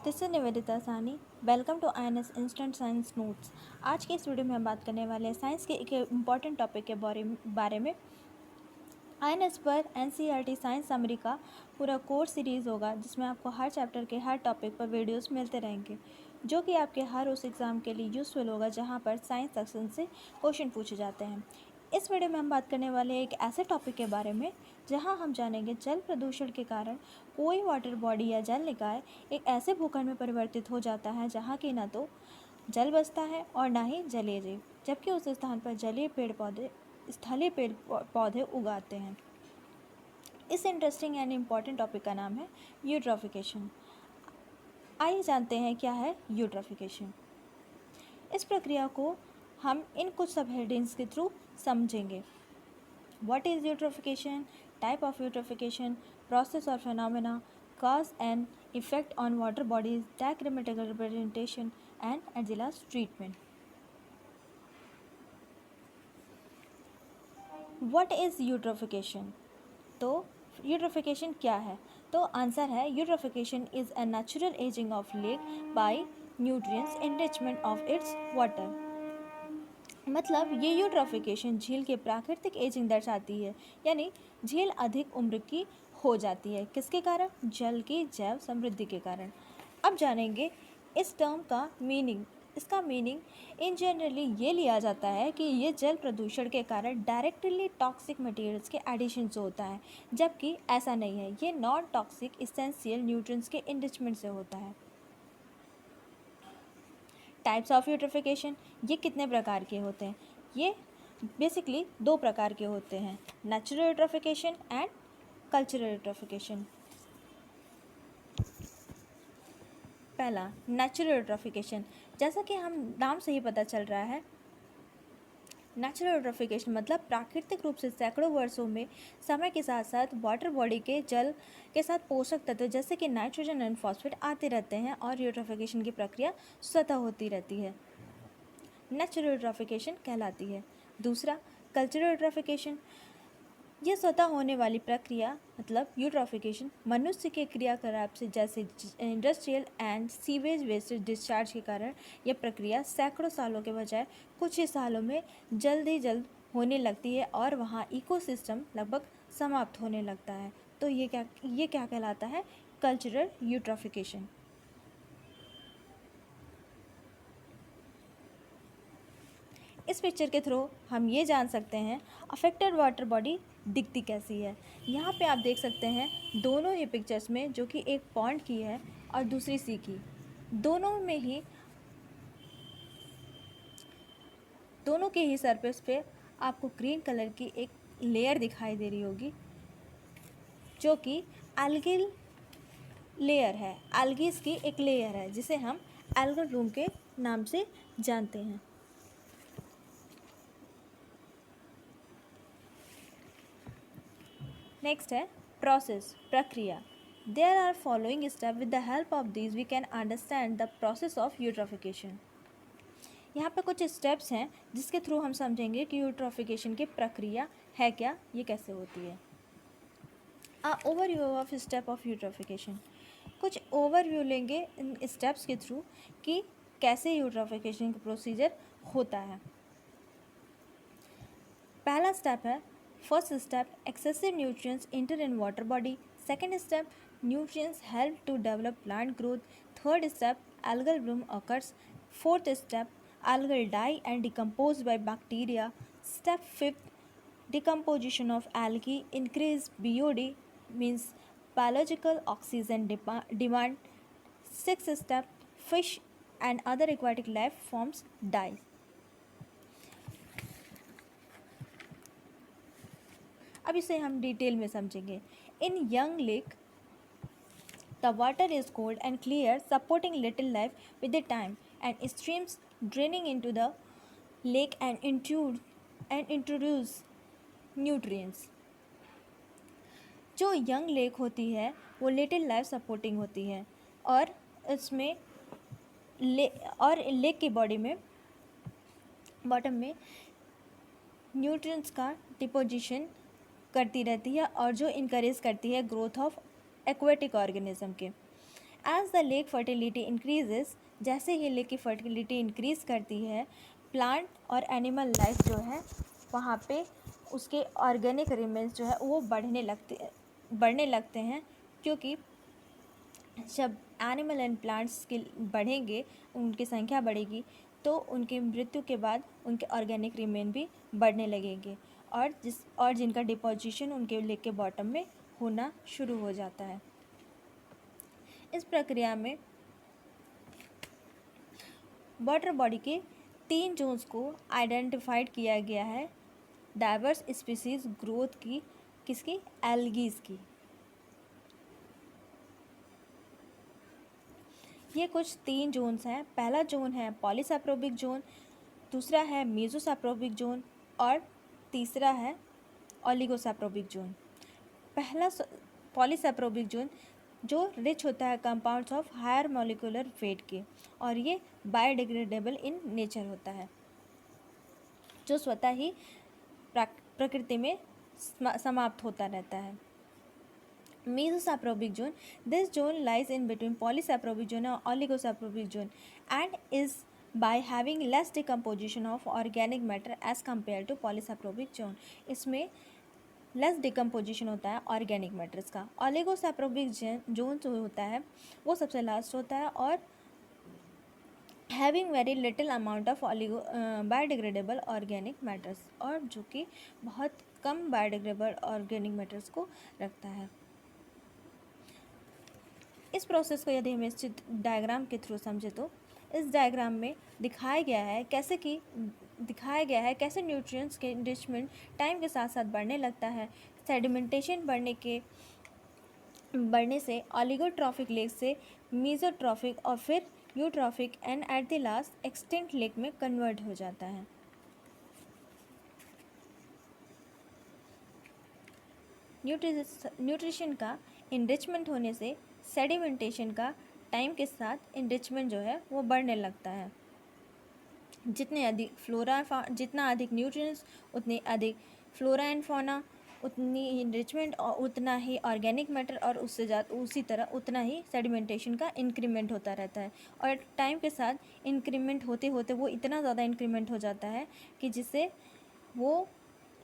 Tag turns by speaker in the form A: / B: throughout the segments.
A: This is Nivedita Sani. Welcome to INS instant science notes. आज के इस वीडियो में हम बात करने वाले हैं साइंस के एक इम्पॉर्टेंट टॉपिक के बारे में। INS पर NCERT साइंस समरी का पूरा कोर्स सीरीज़ होगा, जिसमें आपको हर चैप्टर के हर टॉपिक पर वीडियोस मिलते रहेंगे, जो कि आपके हर उस एग्ज़ाम के लिए यूज़फुल होगा जहां पर साइंस सेक्शन से क्वेश्चन पूछे जाते हैं। इस वीडियो में हम बात करने वाले हैं एक ऐसे टॉपिक के बारे में जहां हम जानेंगे जल प्रदूषण के कारण कोई वाटर बॉडी या जल निकाय एक ऐसे भूखंड में परिवर्तित हो जाता है जहां की न तो जल बसता है और ना ही जलीय जीव, जबकि उस स्थान पर स्थलीय पेड़ पौधे उगाते हैं। इस इंटरेस्टिंग एंड इम्पॉर्टेंट टॉपिक का नाम है यूट्रोफिकेशन। आइए जानते हैं क्या है यूट्रोफिकेशन। इस प्रक्रिया को हम इन कुछ सब हेडिंग्स के थ्रू समझेंगे। What is eutrophication, type of eutrophication, process और phenomena, cause and effect on water bodies, diagrammatical representation and at the last treatment. What is eutrophication? तो यूट्रोफिकेशन क्या है? तो आंसर है eutrophication is a natural ageing of lake bye nutrients enrichment of its water. मतलब ये eutrophication झील के प्राकृतिक एजिंग दर्शाती है, यानी झील अधिक उम्र की हो जाती है। किसके कारण? जल की जैव समृद्धि के कारण। अब जानेंगे इस टर्म का मीनिंग। इसका मीनिंग इन जनरली ये लिया जाता है कि ये जल प्रदूषण के कारण डायरेक्टली टॉक्सिक मटेरियल्स के एडिशन से होता है, जबकि ऐसा नहीं है। ये नॉन टॉक्सिक इसेंशियल न्यूट्रिएंट्स के इनरिचमेंट से होता है। टाइप्स ऑफ यूट्रोफिकेशन, ये कितने प्रकार के होते हैं? ये बेसिकली दो प्रकार के होते हैं, natural eutrophication and cultural eutrophication. पहला, नेचुरल यूट्रोफिकेशन। जैसा कि हम नाम से ही पता चल रहा है, नेचुरल यूट्रोफिकेशन मतलब प्राकृतिक रूप से सैकड़ों वर्षों में समय के साथ साथ वाटर बॉडी के जल के साथ पोषक तत्व जैसे कि नाइट्रोजन एंड फॉस्फेट आते रहते हैं और यूट्रोफिकेशन की प्रक्रिया स्वतः होती रहती है, नेचुरल यूट्रोफिकेशन कहलाती है। दूसरा, कल्चरल यूट्रोफिकेशन। यह स्वतः होने वाली प्रक्रिया मतलब यूट्रोफिकेशन मनुष्य के क्रियाकलाप से जैसे industrial and sewage waste discharge के कारण यह प्रक्रिया सैकड़ों सालों के बजाय कुछ ही सालों में जल्द होने लगती है और वहाँ इकोसिस्टम लगभग समाप्त होने लगता है। तो ये क्या कहलाता है? Cultural eutrophication. इस पिक्चर के थ्रू हम ये जान सकते हैं अफेक्टेड वाटर बॉडी दिखती कैसी है। यहाँ पे आप देख सकते हैं दोनों ही पिक्चर्स में, जो कि एक पॉन्ड की है और दूसरी सी की, दोनों के ही सरफेस पे आपको ग्रीन कलर की एक लेयर दिखाई दे रही होगी, जो कि एल्गिल लेयर है। एल्गीज की एक लेयर है जिसे हम एल्गल ब्लूम के नाम से जानते हैं। नेक्स्ट है प्रोसेस, प्रक्रिया। There are following step, with the help of these we can understand the process of eutrophication. यहाँ पे कुछ स्टेप्स हैं जिसके थ्रू हम समझेंगे कि यूट्रोफिकेशन की प्रक्रिया है क्या, ये कैसे होती है। Overview of step of eutrophication. कुछ ओवरव्यू लेंगे इन स्टेप्स के थ्रू कि कैसे यूट्रोफिकेशन का प्रोसीजर होता है। पहला स्टेप है, first step, excessive nutrients enter in water body. Second step, nutrients help to develop plant growth. Third step, algal bloom occurs. Fourth step, algal die and decompose by bacteria. Step fifth, decomposition of algae increase BOD, means biological oxygen demand. Sixth step, fish and other aquatic life forms die. अब इसे हम detail में समझेंगे। In young lake the water is cold and clear, supporting little life with the time, and streams draining into the lake and introduce nutrients. जो young lake होती है वो little life supporting होती है और इसमें लेक की बॉटम में न्यूट्रिएंट्स का डिपोजिशन करती रहती है और जो इनकरेज करती है ग्रोथ ऑफ एक्वेटिक ऑर्गेनिज्म के। As the lake fertility increases, जैसे ही लेक की फर्टिलिटी इंक्रीज़ करती है, प्लांट और एनिमल लाइफ जो है वहाँ पे उसके ऑर्गेनिक रिमेन्स जो है वो बढ़ने लगते हैं, क्योंकि जब एनिमल एंड प्लांट्स के बढ़ेंगे, उनकी संख्या बढ़ेगी, तो उनकी मृत्यु के बाद उनके ऑर्गेनिक रिमेन भी बढ़ने लगेंगे और जिनका डिपोजिशन उनके लेक के बॉटम में होना शुरू हो जाता है। इस प्रक्रिया में वाटर बॉडी के 3 जोन्स को आइडेंटिफाइड किया गया है डाइवर्स स्पीसीज ग्रोथ की, किसकी, एल्गीज की। ये कुछ 3 जोन्स हैं। पहला जोन है पॉलीसैप्रोबिक जोन, दूसरा है मेसोसैप्रोबिक जोन और तीसरा है ओलिगोसैप्रोबिक जोन। पहला पॉलीसैप्रोबिक जोन जो रिच होता है compounds of higher molecular weight के, और ये बायोडिग्रेडेबल इन नेचर होता है, जो स्वतः ही प्रकृति में समाप्त होता रहता है। Mesosaprobic zone, this zone lies in between polysaprobic zone and oligosaprobic zone and is by having less decomposition of organic matter as compared to polysaprobic zone। इसमें लेस डिकम्पोजिशन होता है ऑर्गेनिक मैटर्स का। ऑलिगोसैप्रोबिक जोन जो होता है वो सबसे last होता है और having very little amount of biodegradable organic matters, और जो कि बहुत कम बायोडिग्रेडेबल ऑर्गेनिक मैटर्स को रखता है। इस प्रोसेस को यदि हम इस डायग्राम के थ्रू समझे तो इस डायग्राम में दिखाया गया है कैसे न्यूट्रिएंट्स के एनरिचमेंट टाइम के साथ साथ बढ़ने लगता है। सेडिमेंटेशन बढ़ने से ऑलिगोट्रॉफिक लेक से मीजोट्रॉफिक और फिर eutrophic and at the last extinct lake में कन्वर्ट हो जाता है। न्यूट्रिशन का इनरिचमेंट होने से सेडिमेंटेशन का टाइम के साथ इनरिचमेंट जो है वो बढ़ने लगता है। जितना अधिक न्यूट्रिएंट्स उतनी अधिक फ्लोरा एंड फौना, उतनी इनरिचमेंट और उतना ही ऑर्गेनिक मैटर, और उसी तरह उतना ही सेडिमेंटेशन का इंक्रीमेंट होता रहता है। और टाइम के साथ इंक्रीमेंट होते होते वो इतना ज़्यादा इंक्रीमेंट हो जाता है कि जिससे वो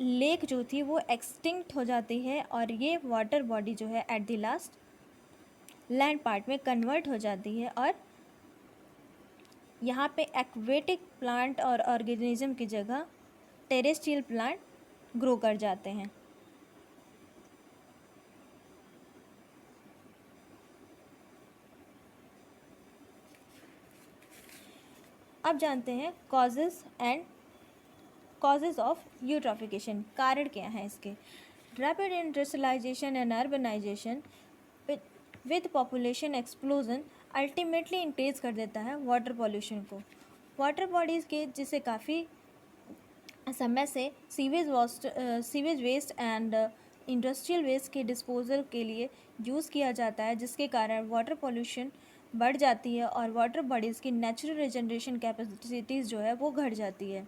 A: लेक जो थी वो एक्सटिंक्ट हो जाती है, और ये वाटर बॉडी जो है eight the last land part में कन्वर्ट हो जाती है, और यहाँ पे एक्वेटिक प्लांट और ऑर्गेनिज्म की जगह टेरेस्ट्रियल प्लांट ग्रो कर जाते हैं। अब जानते हैं कॉजेज ऑफ यूट्रॉफिकेशन, कारण क्या है इसके। Rapid industrialisation and urbanisation with population explosion ultimately increase कर देता है वाटर पॉल्यूशन को। वाटर बॉडीज़ के जिसे काफ़ी समय से sewage waste and industrial waste के डिस्पोजल के लिए यूज़ किया जाता है, जिसके कारण वाटर पॉल्यूशन बढ़ जाती है और वाटर बॉडीज़ की नेचुरल रिजनरेशन कैपेसिटीज़ जो है वो घट जाती है।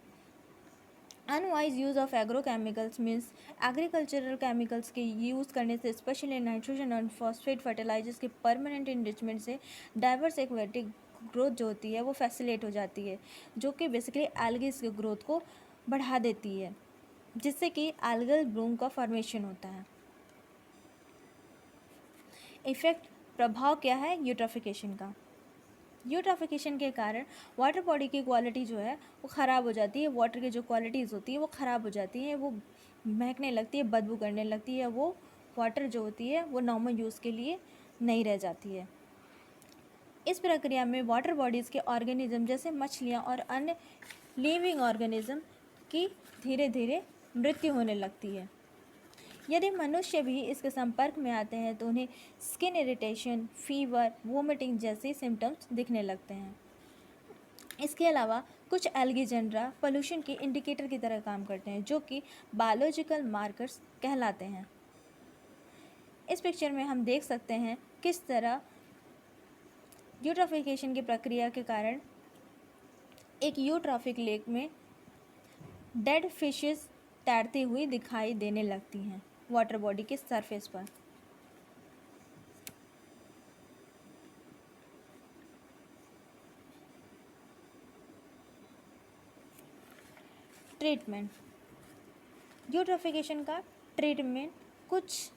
A: Unwise use of agrochemicals means agricultural chemicals के यूज़ करने से, स्पेशली नाइट्रोजन और फॉस्फेट फर्टिलाइजर्स के परमानेंट इनरिचमेंट से डाइवर्स एक्वेटिक ग्रोथ जो होती है वो फैसिलेट हो जाती है, जो कि बेसिकली एल्गीज के ग्रोथ को बढ़ा देती है, जिससे कि एल्गल ब्लूम का फॉर्मेशन होता है। इफेक्ट, प्रभाव क्या है यूट्रॉफिकेशन का। यूट्रॉफिकेशन के कारण वाटर बॉडी की क्वालिटी जो है वो ख़राब हो जाती है। वाटर की जो क्वालिटीज़ होती है वो ख़राब हो जाती हैं, वो महकने लगती है, बदबू करने लगती है, वो वाटर जो होती है वो नॉर्मल यूज़ के लिए नहीं रह जाती है। इस प्रक्रिया में वाटर बॉडीज़ के ऑर्गेनिज्म जैसे मछलियाँ और अन्य लिविंग ऑर्गेनिज्म की धीरे धीरे मृत्यु होने लगती है। यदि मनुष्य भी इसके संपर्क में आते हैं तो उन्हें स्किन इरिटेशन, फीवर, वोमिटिंग जैसे सिम्टम्स दिखने लगते हैं। इसके अलावा कुछ एल्गी जेनरा पोल्यूशन के इंडिकेटर की तरह काम करते हैं, जो कि बायोलॉजिकल मार्कर्स कहलाते हैं। इस पिक्चर में हम देख सकते हैं किस तरह यूट्रॉफिकेशन की प्रक्रिया के कारण एक यूट्रॉफिक लेक में डेड फिशेस तैरती हुई दिखाई देने लगती हैं वाटर बॉडी के सरफेस पर। ट्रीटमेंट। यूट्रोफिकेशन का ट्रीटमेंट कुछ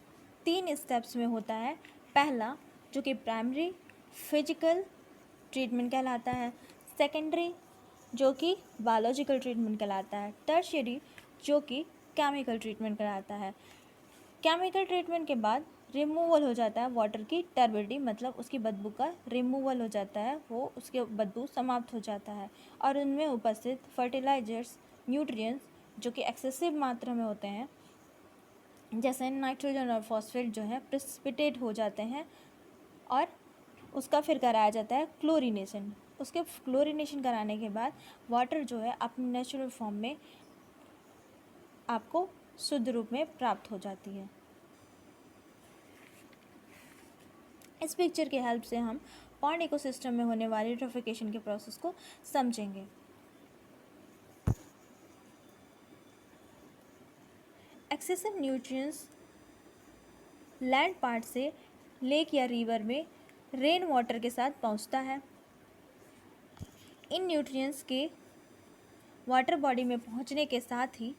A: 3 स्टेप्स में होता है। पहला जो कि प्राइमरी फिजिकल ट्रीटमेंट कहलाता है, सेकेंडरी जो कि बायोलॉजिकल ट्रीटमेंट कहलाता है, टर्शियरी जो कि केमिकल ट्रीटमेंट कहलाता है। केमिकल ट्रीटमेंट के बाद रिमूवल हो जाता है वाटर की टर्बिडिटी, मतलब उसकी बदबू का रिमूवल हो जाता है, वो उसके बदबू समाप्त हो जाता है और उनमें उपस्थित फर्टिलाइजर्स, न्यूट्रिएंट्स जो कि एक्सेसिव मात्रा में होते हैं जैसे नाइट्रोजन और फॉस्फेट जो है प्रेसिपिटेट हो जाते हैं और उसका फिर कराया जाता है क्लोरीनेशन। उसके क्लोरीनेशन कराने के बाद वाटर जो है अपने नेचुरल फॉर्म में आपको शुद्ध रूप में प्राप्त हो जाती है। इस पिक्चर की हेल्प से हम पॉन्ड इकोसिस्टम में होने वाली यूट्रोफिकेशन के प्रोसेस को समझेंगे। एक्सेसिव न्यूट्रिएंट्स लैंड पार्ट से लेक या रिवर में रेन वाटर के साथ पहुंचता है। इन न्यूट्रिएंट्स के वाटर बॉडी में पहुंचने के साथ ही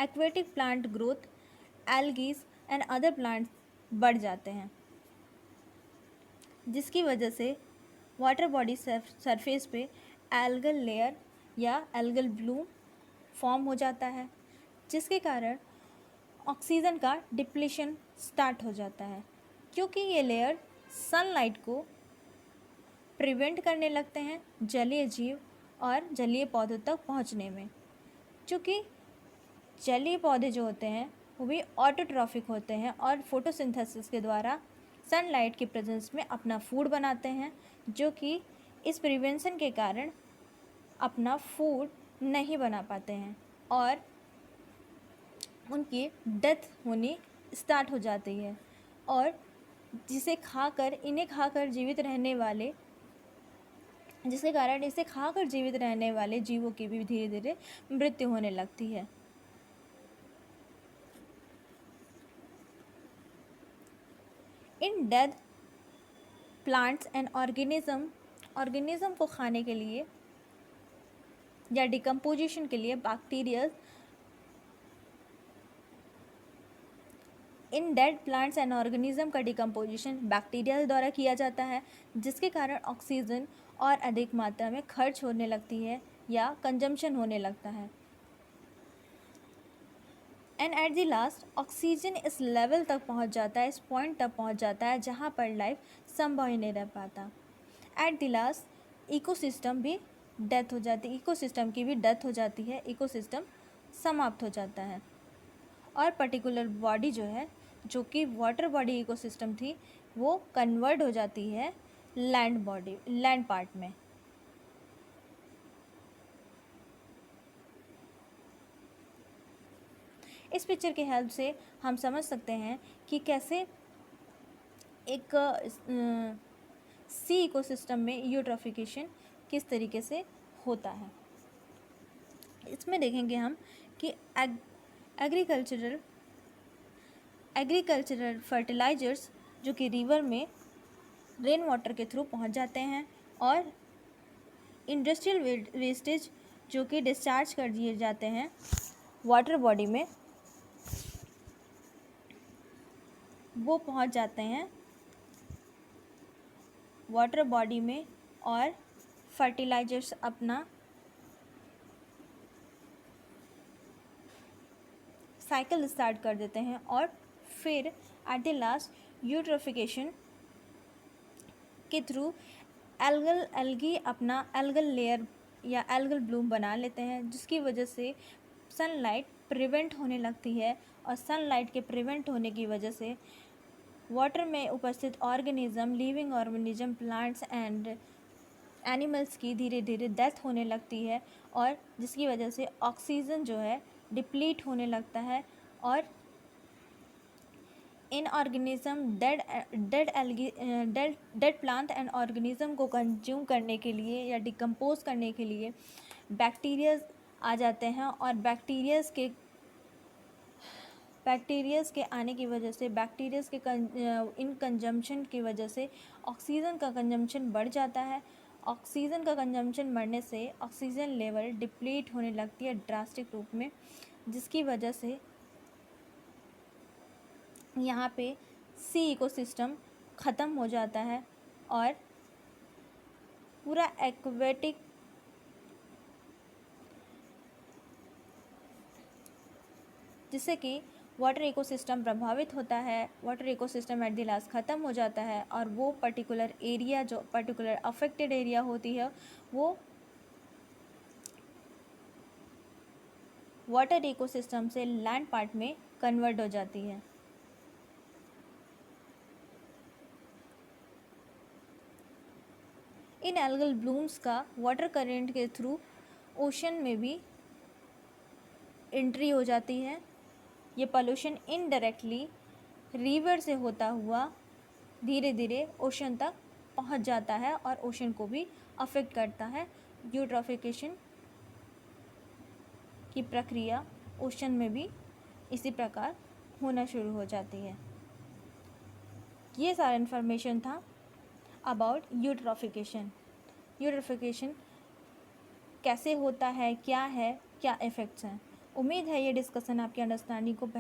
A: aquatic plant growth, algae and other plants बढ़ जाते हैं, जिसकी वजह से वाटर बॉडी सरफेस पे एल्गल लेयर या एल्गल ब्लूम फॉर्म हो जाता है, जिसके कारण ऑक्सीजन का डिप्लीशन स्टार्ट हो जाता है, क्योंकि ये लेयर सनलाइट को प्रिवेंट करने लगते हैं जलीय जीव और जलीय पौधों तक पहुंचने में। चूँकि जलीय पौधे जो होते हैं वो भी ऑटोट्रॉफिक होते हैं और फोटोसिंथेसिस के द्वारा सनलाइट की प्रेजेंस में अपना फूड बनाते हैं, जो कि इस प्रिवेंशन के कारण अपना फूड नहीं बना पाते हैं और उनकी डेथ होनी स्टार्ट हो जाती है और इन्हें खाकर जीवित रहने वाले जिसके कारण इसे खाकर जीवित रहने वाले जीवों की भी धीरे धीरे मृत्यु होने लगती है। इन डेड प्लांट्स एंड ऑर्गेनिज्म को खाने के लिए या डिकम्पोजिशन के लिए bacteria in dead plants and organism का डिकम्पोजिशन बैक्टीरिया द्वारा किया जाता है, जिसके कारण ऑक्सीजन और अधिक मात्रा में खर्च होने लगती है या कंजम्पशन होने लगता है। And at the last oxygen इस लेवल तक पहुंच जाता है, इस पॉइंट तक पहुंच जाता है जहां पर लाइफ संभव ही नहीं रह पाता। एट द लास्ट इकोसिस्टम भी डेथ हो जाती है, इकोसिस्टम की भी डेथ हो जाती है, इकोसिस्टम समाप्त हो जाता है और पर्टिकुलर बॉडी जो है जो कि वाटर बॉडी इकोसिस्टम थी वो कन्वर्ट हो जाती है लैंड पार्ट में। इस पिक्चर की हेल्प से हम समझ सकते हैं कि कैसे एक सी इकोसिस्टम में यूट्रोफिकेशन किस तरीके से होता है। इसमें देखेंगे हम कि एग्रीकल्चरल फर्टिलाइजर्स जो कि रिवर में रेन वाटर के थ्रू पहुंच जाते हैं और इंडस्ट्रियल वेस्टेज जो कि डिस्चार्ज कर दिए जाते हैं वाटर बॉडी में, वो पहुंच जाते हैं वाटर बॉडी में और फर्टिलाइजर्स अपना साइकिल स्टार्ट कर देते हैं और फिर एट द लास्ट यूट्रोफिकेशन के थ्रू एल्गी अपना एल्गल लेयर या एल्गल ब्लूम बना लेते हैं, जिसकी वजह से सनलाइट प्रिवेंट होने लगती है और सनलाइट के प्रिवेंट होने की वजह से वाटर में उपस्थित organism, living organism, plants and animals की धीरे धीरे डेथ होने लगती है और जिसकी वजह से ऑक्सीजन जो है डिप्लीट होने लगता है और इन organism dead plant and organism को कंज्यूम करने के लिए या डिकम्पोज करने के लिए बैक्टीरियाज आ जाते हैं और बैक्टीरियाज के आने की वजह से इन कंजम्पशन की वजह से ऑक्सीजन का कंजम्पशन बढ़ जाता है ऑक्सीजन का कंजम्पशन बढ़ने से ऑक्सीजन लेवल डिप्लीट होने लगती है ड्रास्टिक रूप में, जिसकी वजह से यहाँ पे सी इकोसिस्टम ख़त्म हो जाता है और पूरा एक्वेटिक जिससे कि वाटर इकोसिस्टम प्रभावित होता है। Water ecosystem eight the last ख़त्म हो जाता है और वो पर्टिकुलर एरिया जो पर्टिकुलर अफेक्टेड एरिया होती है वो वाटर इकोसिस्टम से लैंड पार्ट में कन्वर्ट हो जाती है। इन एल्गल ब्लूम्स का वाटर करेंट के थ्रू ओशन में भी एंट्री हो जाती है। ये पोल्यूशन इनडायरेक्टली रिवर से होता हुआ धीरे धीरे ओशन तक पहुंच जाता है और ओशन को भी अफेक्ट करता है। यूट्रॉफिकेशन की प्रक्रिया ओशन में भी इसी प्रकार होना शुरू हो जाती है। ये सारा इन्फॉर्मेशन था अबाउट यूट्रॉफिकेशन। यूट्रॉफिकेशन कैसे होता है, क्या इफ़ेक्ट्स हैं। उम्मीद है ये डिस्कशन आपकी अंडरस्टैंडिंग को